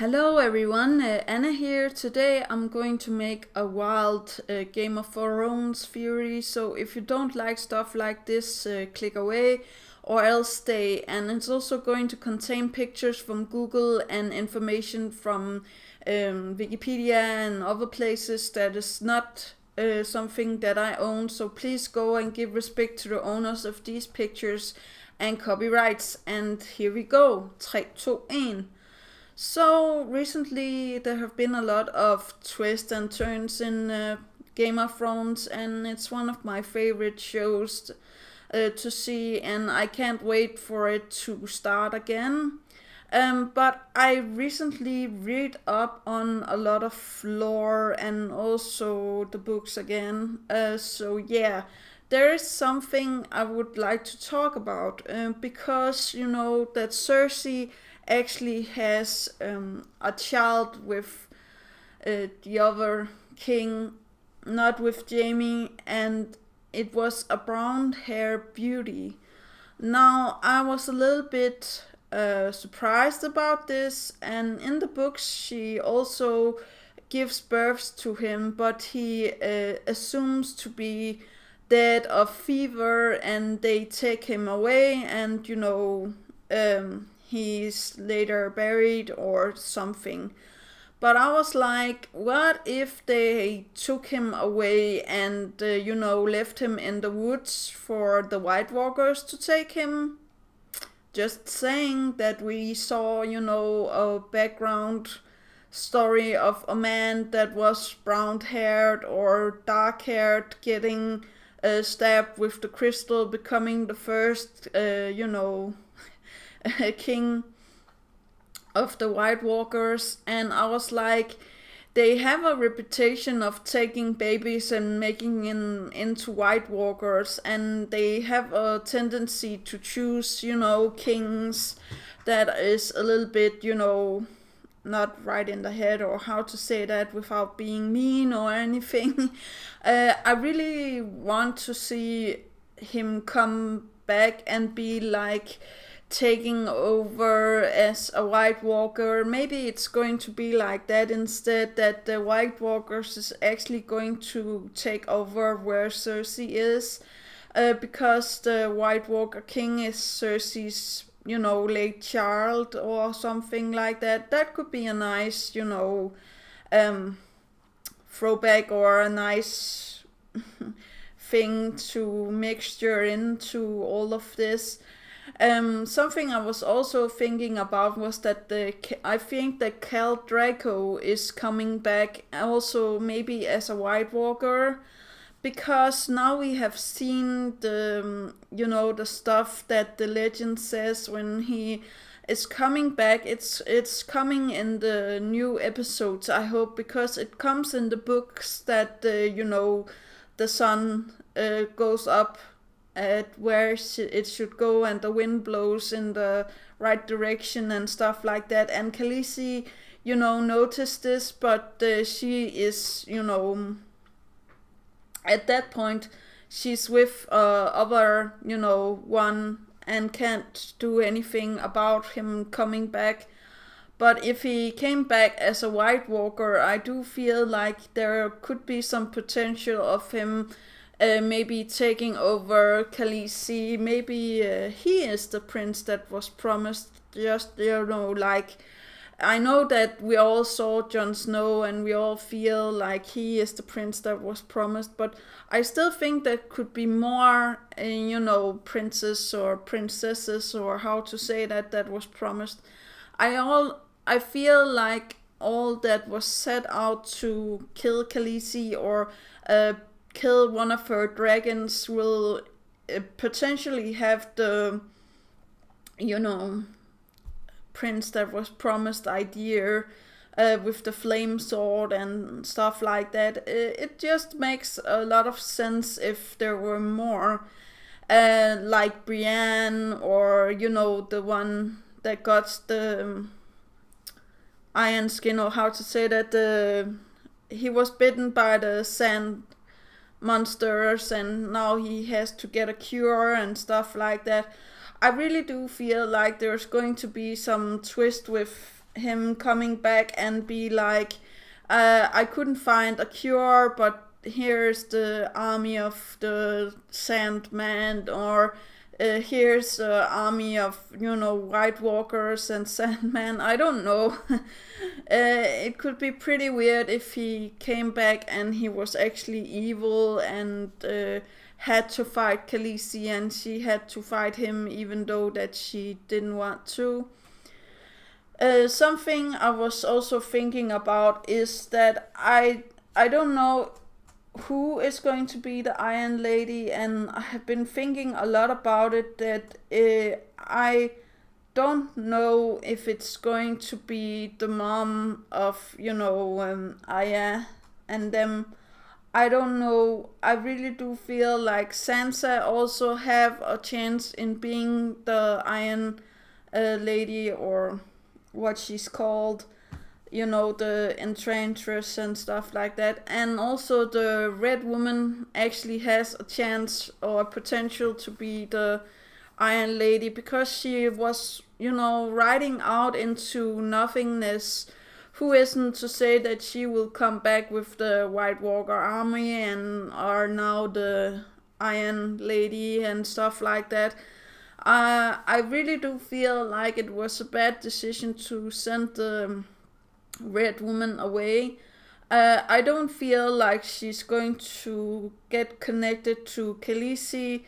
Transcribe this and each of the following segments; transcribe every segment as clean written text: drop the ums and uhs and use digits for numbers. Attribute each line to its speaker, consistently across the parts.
Speaker 1: Hello everyone, Anna here. Today I'm going to make a wild Game of Thrones theory. So if you don't like stuff like this, click away or else stay. And it's also going to contain pictures from Google and information from Wikipedia and other places that is not something that I own. So please go and give respect to the owners of these pictures and copyrights. And here we go. 3, 2, 1. So recently there have been a lot of twists and turns in Game of Thrones, and it's one of my favorite shows to see, and I can't wait for it to start again. But I recently read up on a lot of lore and also the books again. So yeah, there is something I would like to talk about because you know that Cersei actually has a child with the other king, not with Jamie, and it was a brown hair beauty. Now, I was a little bit surprised about this, and in the books, she also gives birth to him, but he assumes to be dead of fever, and they take him away, and he's later buried or something. But I was like, what if they took him away and, left him in the woods for the White Walkers to take him? Just saying that we saw, a background story of a man that was brown haired or dark haired getting stabbed with the crystal, becoming the first, king of the White Walkers, and I was like, they have a reputation of taking babies and making them into White Walkers, and they have a tendency to choose, kings that is a little bit, not right in the head, or how to say that without being mean or anything. I really want to see him come back and be like taking over as a White Walker. Maybe it's going to be like that instead, that the White Walkers is actually going to take over where Cersei is, because the White Walker King is Cersei's, late child or something like that. That could be a nice, throwback or a nice thing to mixture into all of this. Something I was also thinking about was that I think that Khal Draco is coming back also maybe as a White Walker, because now we have seen the stuff that the legend says when he is coming back. It's coming in the new episodes, I hope, because it comes in the books that the sun goes up at where it should go, and the wind blows in the right direction and stuff like that. And Khaleesi, noticed this, but she is, at that point, she's with other, one, and can't do anything about him coming back. But if he came back as a White Walker, I do feel like there could be some potential of him maybe taking over Khaleesi. Maybe he is the prince that was promised. Just, like, I know that we all saw Jon Snow and we all feel like he is the prince that was promised, but I still think there could be more, princes or princesses, or how to say that was promised. I feel like all that was set out to kill Khaleesi or kill one of her dragons will potentially have the, prince that was promised idea with the flame sword and stuff like that. It just makes a lot of sense if there were more, like Brienne, or the one that got the iron skin, or how to say that, he was bitten by the sand monsters and now he has to get a cure and stuff like that. I really do feel like there's going to be some twist with him coming back and be like, I couldn't find a cure, but here's the army of the Sandman, or here's the army of, White Walkers and Sandman. I don't know. It could be pretty weird if he came back and he was actually evil and had to fight Khaleesi, and she had to fight him even though that she didn't want to. Something I was also thinking about is that I don't know who is going to be the Iron Lady, and I have been thinking a lot about it. That I don't know if it's going to be the mom of Arya and them. I don't know. I really do feel like Sansa also have a chance in being the Iron Lady, or what she's called, the enchantress and stuff like that. And also the Red Woman actually has a chance or a potential to be the Iron Lady, because she was, riding out into nothingness. Who isn't to say that she will come back with the White Walker army and are now the Iron Lady and stuff like that. I really do feel like it was a bad decision to send the Red Woman away. I don't feel like she's going to get connected to Khaleesi,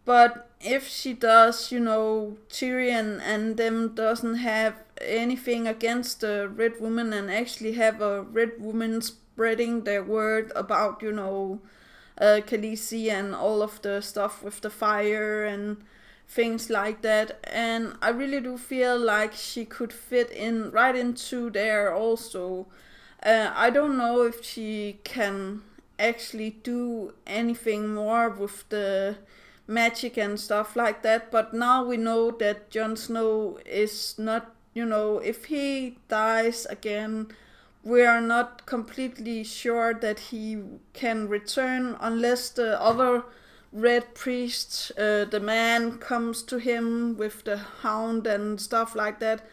Speaker 1: but if she does, Tyrion and them doesn't have anything against the Red Woman, and actually have a Red Woman spreading their word about, Khaleesi and all of the stuff with the fire and things like that. And I really do feel like she could fit in right into there also. I don't know if she can actually do anything more with the magic and stuff like that, but now we know that Jon Snow is not, if he dies again, we are not completely sure that he can return unless the other Red Priest, the man, comes to him with the hound and stuff like that.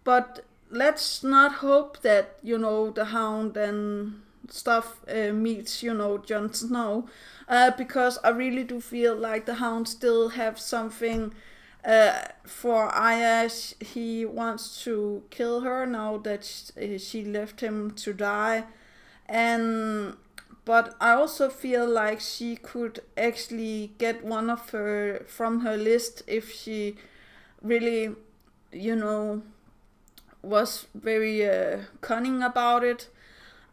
Speaker 1: But let's not hope that, the hound and stuff meets, Jon Snow, because I really do feel like the hound still have something for Arya. He wants to kill her now that she left him to die. And but I also feel like she could actually get one of her from her list if she really, was very cunning about it.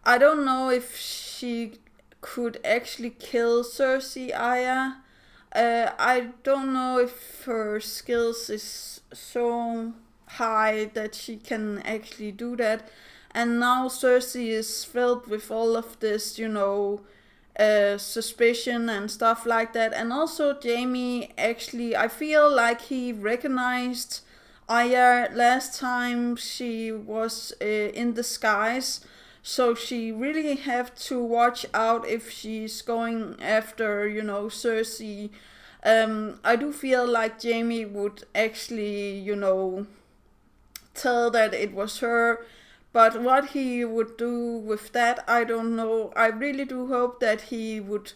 Speaker 1: I don't know if she could actually kill Cersei Arya. I don't know if her skills is so high that she can actually do that. And now Cersei is filled with all of this, suspicion and stuff like that. And also Jaime, actually, I feel like he recognized Arya last time she was in the skies. So she really have to watch out if she's going after, Cersei. I do feel like Jaime would actually, tell that it was her. But what he would do with that, I don't know. I really do hope that he would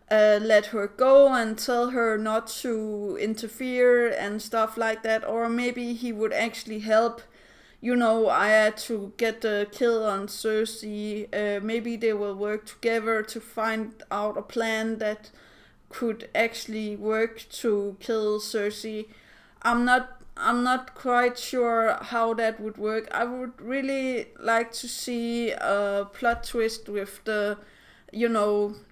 Speaker 1: let her go and tell her not to interfere and stuff like that. Or maybe he would actually help, Arya to get the kill on Cersei. Maybe they will work together to find out a plan that could actually work to kill Cersei. I'm not quite sure how that would work. I would really like to see a plot twist with the,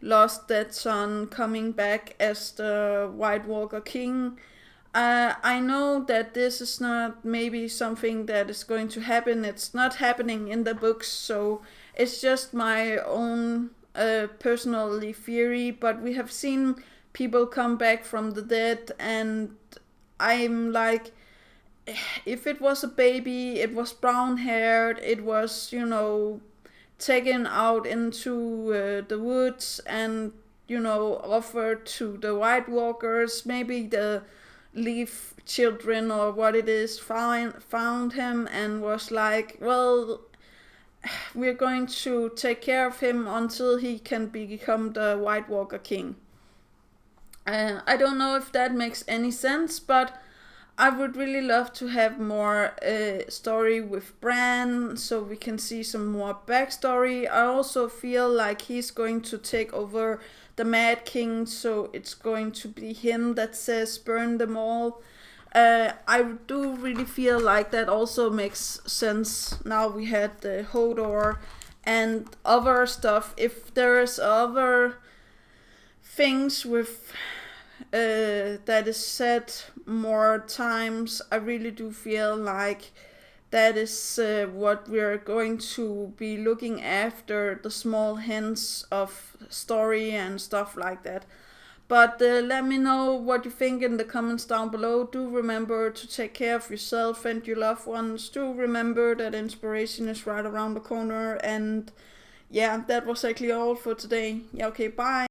Speaker 1: lost dead son coming back as the White Walker King. I know that this is not maybe something that is going to happen. It's not happening in the books, so it's just my own personally theory. But we have seen people come back from the dead, and I'm like, if it was a baby, it was brown haired, it was, taken out into the woods and, offered to the White Walkers. Maybe the leaf children or what it is found him and was like, well, we're going to take care of him until he can become the White Walker King. I don't know if that makes any sense, but I would really love to have more story with Bran, so we can see some more backstory. I also feel like he's going to take over the Mad King, so it's going to be him that says burn them all. I do really feel like that also makes sense. Now we had the Hodor and other stuff. If there's other things with that is said more times, I really do feel like that is what we're going to be looking after, the small hints of story and stuff like that. But let me know what you think in the comments down below. Do remember to take care of yourself and your loved ones. Do remember that inspiration is right around the corner. And yeah, that was actually all for today. Yeah, okay, bye.